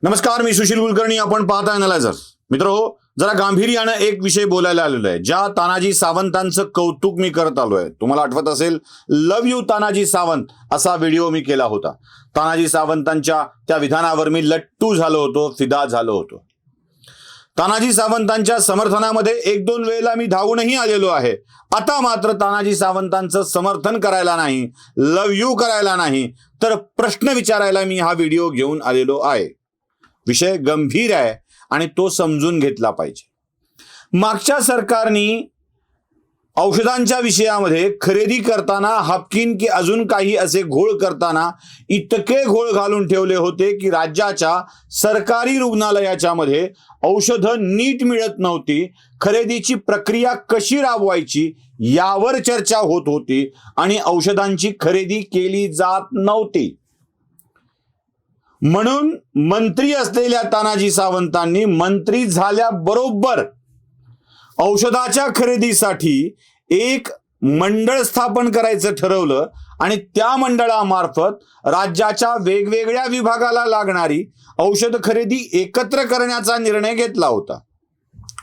नमस्कार, मी सुशील कुलकर्णी. आपण पाहता एनालायझर. मित्रहो, जरा गांभीर्यानं एक विषय बोलायला आलेलो आहे. ज्या तानाजी सावंतांचं कौतुक मी करत आलोय, तुम्हाला आठवत असेल, लव्ह यू तानाजी सावंत असा व्हिडिओ मी केला होता. तानाजी सावंतांच्या त्या विधानावर मी लट्टू झालो होतो, फिदा झालो होतो. तानाजी सावंतांच्या समर्थनामध्ये एक दोन वेळेला मी धावूनही आलेलो आहे. आता मात्र तानाजी सावंतांचं समर्थन करायला नाही, लव्ह यू करायला नाही, तर प्रश्न विचारायला मी हा व्हिडिओ घेऊन आलेलो आहे. विषय गंभीर आहे आणि तो समजून घेतला पाहिजे. मागच्या सरकारने औषधांच्या विषयामध्ये खरेदी करताना हापकीन की अजून काही असे घोळ करताना इतके घोळ घालून ठेवले होते की राज्याच्या सरकारी रुग्णालयाच्या मध्ये औषधं नीट मिळत नव्हती. खरेदीची प्रक्रिया कशी राबवायची यावर चर्चा होत होती आणि औषधांची खरेदी केली जात नव्हती. म्हणून मंत्री असलेल्या तानाजी सावंतांनी मंत्री झाल्याबरोबर औषधाच्या खरेदीसाठी एक मंडळ स्थापन करायचं ठरवलं आणि त्या मंडळामार्फत राज्याच्या वेगवेगळ्या विभागाला लागणारी औषध खरेदी एकत्र करण्याचा निर्णय घेतला होता.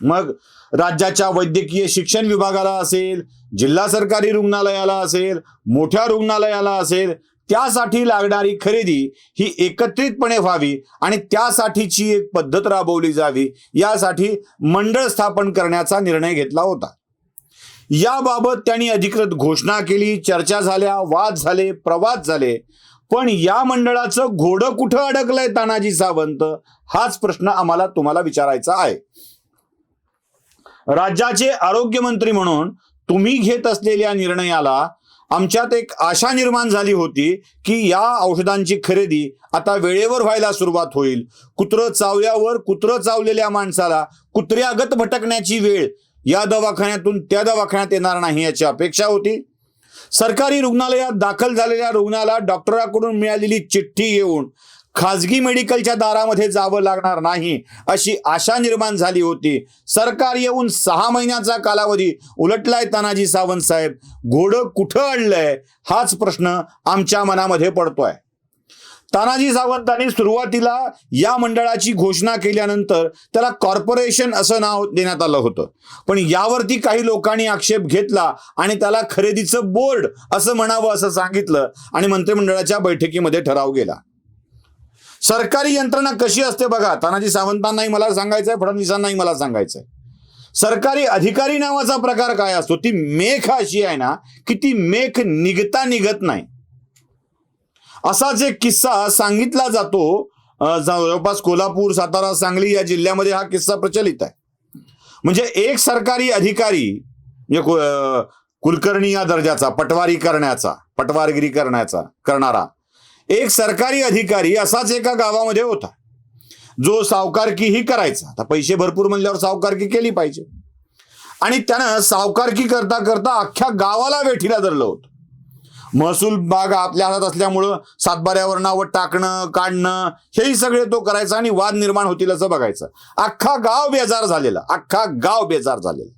मग राज्याच्या वैद्यकीय शिक्षण विभागाला असेल, जिल्हा सरकारी रुग्णालयाला असेल, मोठ्या रुग्णालयाला असेल, त्यासाठी लागणारी खरेदी ही एकत्रितपणे व्हावी आणि त्यासाठीची एक पद्धत राबवली जावी, यासाठी मंडळ स्थापन करण्याचा निर्णय घेतला होता. याबाबत त्यांनी अधिकृत घोषणा केली, चर्चा झाल्या, वाद झाले, प्रवाद झाले. पण या मंडळाचं घोडं कुठं अडकलंय तानाजी सावंत, हाच प्रश्न आम्हाला तुम्हाला विचारायचा आहे. राज्याचे आरोग्यमंत्री म्हणून तुम्ही घेत असलेल्या निर्णयाला आमच्यात एक आशा निर्माण झाली होती की या औषधांची खरेदी आता वेळेवर व्हायला सुरुवात होईल. कुत्रं चावल्यावर कुत्रं चावलेल्या माणसाला कुत्र्यागत भटकण्याची वेळ या दवाखान्यातून त्या दवाखान्यात येणार नाही याची अपेक्षा होती. सरकारी रुग्णालयात दाखल झालेल्या रुग्णाला डॉक्टरांकडून मिळालेली चिठ्ठी घेऊन खाजगी मेडिकलच्या दारामध्ये जावं लागणार नाही अशी आशा निर्माण झाली होती. सरकार येऊन 6 महिन्याचा कालावधी उलटलाय. तानाजी सावंत साहेब, घोडं कुठं अडलंय हाच प्रश्न आमच्या मनामध्ये पडतोय. तानाजी सावंतांनी सुरुवातीला या मंडळाची घोषणा केल्यानंतर त्याला कॉर्पोरेशन असं नाव देण्यात आलं होतं. पण यावरती काही लोकांनी आक्षेप घेतला आणि त्याला खरेदीचं बोर्ड असं म्हणावं असं सांगितलं आणि मंत्रिमंडळाच्या बैठकीमध्ये ठराव गेला. सरकारी यंत्रणा कशी असते बघा. तानाजी सावंतांनाही मला सांगायचंय, फडणवीसांनाही मला सांगायचंय. सरकारी अधिकारी नावाचा प्रकार काय असतो, ती मेख अशी आहे ना की ती मेख निघता निघत नाही. असाच एक किस्सा सांगितला जातो. जवळपास कोल्हापूर, सातारा, सांगली या जिल्ह्यामध्ये हा किस्सा प्रचलित आहे. म्हणजे एक सरकारी अधिकारी, कुलकर्णी या दर्जाचा, पटवारगिरी करणारा एक सरकारी अधिकारी असाच एका गावामध्ये होता, जो सावकारकीही करायचा. आता पैसे भरपूर म्हणल्यावर सावकारकी केली पाहिजे. आणि त्यानं सावकारकी करता करता अख्ख्या गावाला वेठीला धरलं होतं. महसूल बाग आपल्या हातात असल्यामुळं सातबाऱ्यावर नावं टाकणं, काढणं, हेही सगळे तो करायचा आणि वाद निर्माण होतील असं बघायचं. अख्खा गाव बेजार झालेला.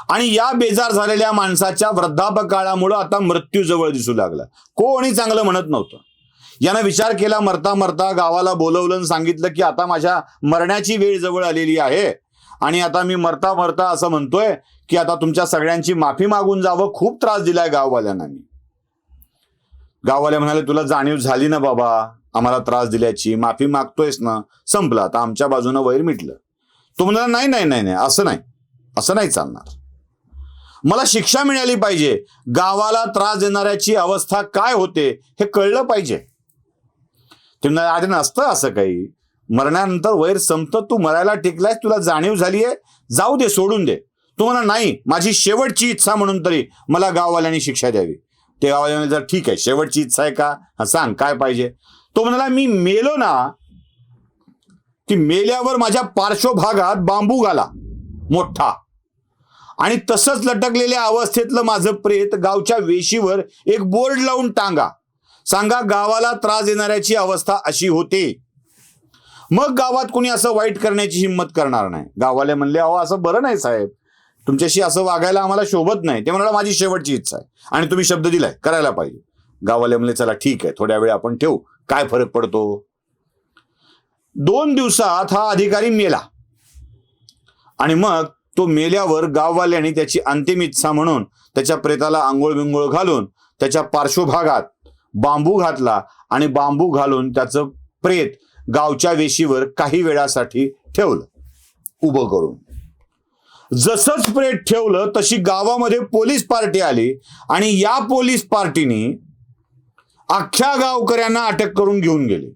आणि या बेजार झालेल्या माणसाच्या वृद्धापकाळामुळे आता मृत्यू जवळ दिसू लागला. कोणी चांगलं म्हणत नव्हतं. यानं विचार केला, मरता मरता गावाला बोलवलं आणि सांगितलं की आता माझ्या मरण्याची वेळ जवळ आलेली आहे आणि आता मी मरता मरता असं म्हणतोय की आता तुमच्या सगळ्यांची माफी मागून जावं. खूप त्रास दिलाय गाववाल्यांना मी. गाववाले म्हणाले, तुला जाणीव झाली ना बाबा आम्हाला त्रास दिल्याची, माफी मागतोयस ना, संपलं आता, आमच्या बाजूनं वैर मिटलं. तो म्हणाला, नाही नाही नाही नाही, असं नाही चालणार, मला शिक्षा मिळाली पाहिजे. गावाला त्रास देणाऱ्याची अवस्था काय होते हे कळलं पाहिजे. ते म्हणाले, नसतं असं काही, मरण्यानंतर वैर संपतं, तू मरायला टिकलायस, तुला जाणीव झालीये, जाऊ दे, सोडून दे. तो म्हणा, नाही, माझी शेवटची इच्छा म्हणून तरी मला गाववाल्यांनी शिक्षा द्यावी. ते गाववाल्याने, जर ठीक आहे, शेवटची इच्छा आहे का, हा सांग काय पाहिजे. तो म्हणाला, मी मेलो ना की मेल्यावर माझ्या पार्श्वभागात बांबू घाला मोठा आणि तसंच लटकलेल्या अवस्थेतलं माझं प्रेत गावच्या वेशीवर एक बोर्ड लावून टांगा. सांगा गावाला त्रास देणाऱ्याची अवस्था अशी होते. मग गावात कोणी असं वाईट करण्याची हिंमत करणार नाही. गाववाले म्हणले, अहो असं बरं नाही साहेब, तुमच्याशी असं वागायला आम्हाला शोभत नाही. ते म्हणाला, माझी शेवटची इच्छा आहे आणि तुम्ही शब्द दिलाय, करायला पाहिजे. गाववाले म्हणले, चला ठीक आहे, थोड्या वेळ आपण ठेवू, काय फरक पडतो. 2 दिवसात हा अधिकारी मेला आणि मग तो मेल्यावर गाववाल्यांनी त्याची अंतिम इच्छा म्हणून त्याच्या प्रेताला आंघोळ बिंगोळ घालून त्याच्या पार्श्वभागात बांबू घातला आणि बांबू घालून त्याचं प्रेत गावच्या वेशीवर काही वेळासाठी ठेवलं उभं करून. जसंच प्रेत ठेवलं तशी गावामध्ये पोलीस पार्टी आली आणि या पोलीस पार्टीने अख्ख्या गावकऱ्यांना अटक करून घेऊन गेले.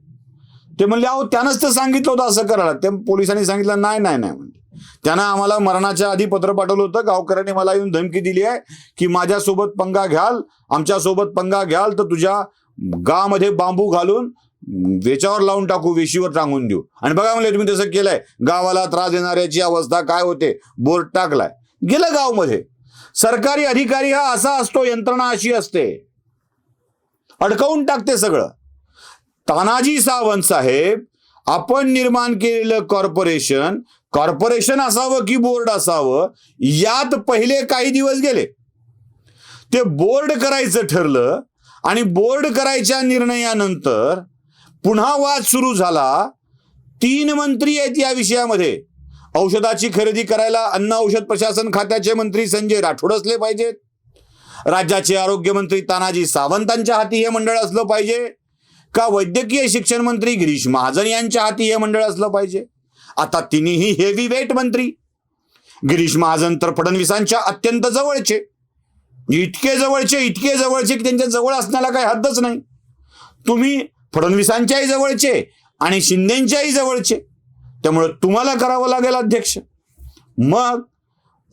ते म्हणले अहो त्यानंच तर सांगितलं होतं असं करायला. त्या पोलिसांनी सांगितलं नाही नाही नाही म्हणजे त्यानं आम्हाला मरणाच्या आधी पत्र पाठवलं होतं. गावकऱ्यांनी मला येऊन धमकी दिली आहे की माझ्यासोबत पंगा घ्याल, आमच्यासोबत पंगा घ्याल तर तुझ्या गावामध्ये बांबू घालून वेचावर लावून टाकू, वेशीवर टांगून देऊ. आणि बघा म्हणले तुम्ही तसं केलंय. गावाला त्रास देणाऱ्याची अवस्था काय होते, बोर्ड टाकलाय, गेलं गावमध्ये. सरकारी अधिकारी हा असा असतो, यंत्रणा अशी असते, अडकवून टाकते सगळं. तानाजी सावंत साहेब, आपण निर्माण केलेलं कॉर्पोरेशन असावं की बोर्ड असावं, यात पहिले काही दिवस गेले. ते बोर्ड करायचं ठरलं आणि बोर्ड करायच्या निर्णयानंतर पुन्हा वाद सुरू झाला. 3 मंत्री आहेत या विषयामध्ये. औषधाची खरेदी करायला अन्न औषध प्रशासन खात्याचे मंत्री संजय राठोड असले पाहिजेत. राज्याचे आरोग्यमंत्री तानाजी सावंतांच्या हाती हे मंडळ असलं पाहिजे का वैद्यकीय शिक्षण मंत्री गिरीश महाजन यांच्या हाती हे मंडळ असलं पाहिजे. आता तिन्ही हेवी वेट मंत्री. गिरीश महाजन तर फडणवीसांच्या अत्यंत जवळचे, इतके जवळचे की त्यांच्या जवळ असण्याला काही हद्दच नाही. तुम्ही फडणवीसांच्याही जवळचे आणि शिंदेंच्याही जवळचे, त्यामुळे तुम्हाला करावं लागेल अध्यक्ष. मग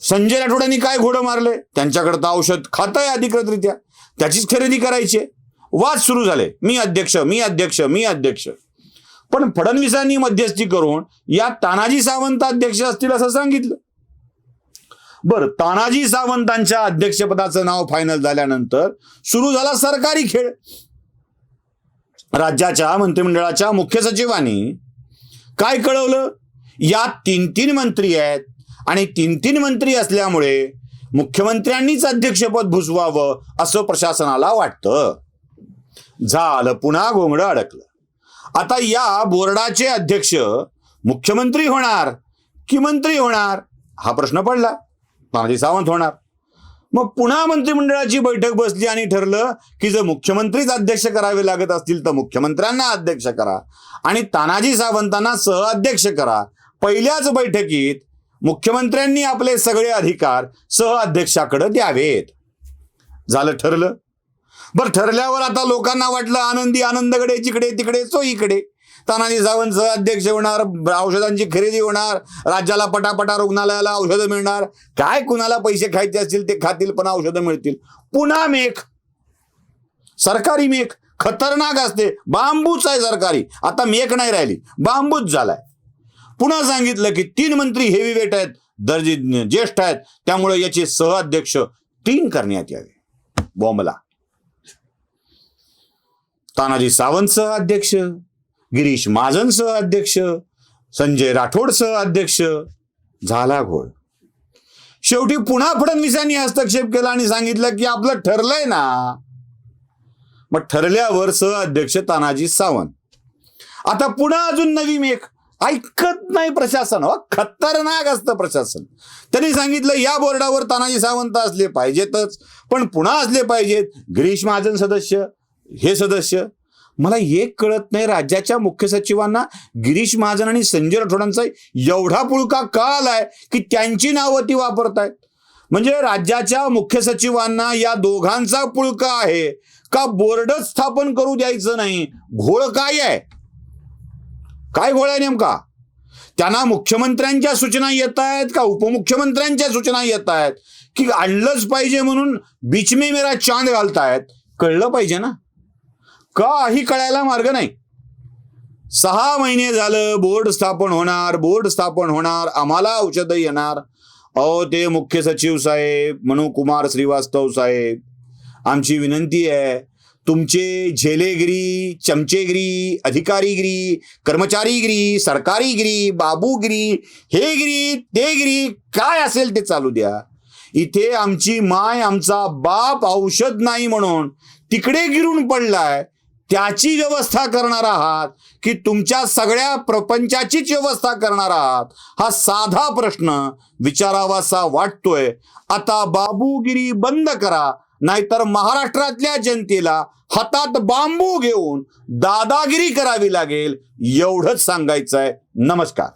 संजय राठोडांनी काय घोडं मारले, त्यांच्याकडे औषध खातं आहे अधिकृतरित्या, त्याचीच खरेदी करायची. वाद सुरू झाले, मी अध्यक्ष. पण फडणवीसांनी मध्यस्थी करून या तानाजी सावंत अध्यक्ष असतील असं सांगितलं. बरं, तानाजी सावंतांच्या अध्यक्षपदाचं नाव फायनल झाल्यानंतर सुरू झाला सरकारी खेळ. राज्याच्या मंत्रिमंडळाच्या मुख्य सचिवांनी काय कळवलं, यात 3 मंत्री आहेत आणि 3 मंत्री असल्यामुळे मुख्यमंत्र्यांनीच अध्यक्षपद भुसवावं असं प्रशासनाला वाटतं. झालं, पुन्हा घोंगडं अडकलं. आता या बोर्डाचे अध्यक्ष मुख्यमंत्री होणार की मंत्री होणार हा प्रश्न पडला. तानाजी सावंत होणार. मग पुन्हा मंत्रिमंडळाची बैठक बसली आणि ठरलं की जर मुख्यमंत्रीच अध्यक्ष करावे लागत असतील तर मुख्यमंत्र्यांना अध्यक्ष करा आणि तानाजी सावंतांना सहअध्यक्ष करा. पहिल्याच बैठकीत मुख्यमंत्र्यांनी आपले सगळे अधिकार सहअध्यक्षाकडे द्यावेत. झालं, ठरलं. बरं, ठरल्यावर आता लोकांना वाटलं आनंदी आनंदकडे, जिकडे तिकडे चोहीकडे. तानाजी सावंत सहअध्यक्ष होणार, औषधांची खरेदी होणार, राज्याला पटापटा रुग्णालयाला औषधं मिळणार. काय कुणाला पैसे खायचे असतील ते खातील पण औषधं मिळतील. पुन्हा मेख, सरकारी मेख खतरनाक असते. बांबूच आहे सरकारी, आता मेख नाही राहिली, बांबूच झालाय. पुन्हा सांगितलं की 3 मंत्री हेवी वेट आहेत, दर्जे ज्येष्ठ आहेत, त्यामुळे याचे सहअध्यक्ष 3 करण्यात यावे. बॉम्बला. तानाजी सावंत सहअध्यक्ष, गिरीश महाजन सहअध्यक्ष, संजय राठोड सहअध्यक्ष. झाला घोळ. शेवटी पुन्हा फडणवीसांनी हस्तक्षेप केला आणि सांगितलं की आपलं ठरलंय ना. मग ठरल्यावर सहअध्यक्ष तानाजी सावंत. आता पुन्हा अजून नवी मेख. ऐकत नाही प्रशासन, खतरनाक असतं प्रशासन. त्यांनी सांगितलं या बोर्डावर तानाजी सावंत असले पाहिजेतच, पण पुन्हा असले पाहिजेत गिरीश महाजन सदस्य, हे सदस्य. मला एक कळत नाही, राज्याच्या मुख्य सचिवांना गिरीश महाजन आणि संजय राठोडांचा एवढा पुळका का आलाय की त्यांची नावं ती वापरतायत. म्हणजे राज्याच्या मुख्य सचिवांना या दोघांचा पुळका आहे का बोर्डच स्थापन करू द्यायचं नाही. घोळ काय आहे, काय घोळ आहे नेमका. त्यांना मुख्यमंत्र्यांच्या सूचना येत आहेत का उपमुख्यमंत्र्यांच्या सूचना येत आहेत की आणलंच पाहिजे म्हणून बीच में मेरा चांद घालतायत. कळलं पाहिजे ना. काही कळायला मार्ग नाही. 6 महिने झालं बोर्ड स्थापन होणार, आम्हाला औषधं येणार. अहो ते मुख्य सचिव साहेब, मनुकुमार श्रीवास्तव साहेब, आमची विनंती आहे, तुमचे झेलेगिरी, चमचेगिरी, अधिकारीगिरी, कर्मचारीगिरी, सरकारीगिरी, बाबूगिरी, हे गिरी ते गिरी काय असेल ते चालू द्या. इथे आमची माय, आमचा बाप औषध नाही म्हणून तिकडे गिरून पडलाय. त्याची व्यवस्था करणार आहात की तुमच्या सगळ्या प्रपंचाचीच व्यवस्था करणार आहात, हा साधा प्रश्न विचारावासा वाटतोय. आता बाबूगिरी बंद करा, नाहीतर महाराष्ट्रातल्या जनतेला हातात बांबू घेऊन दादागिरी करावी लागेल, एवढंच सांगायचंय. नमस्कार.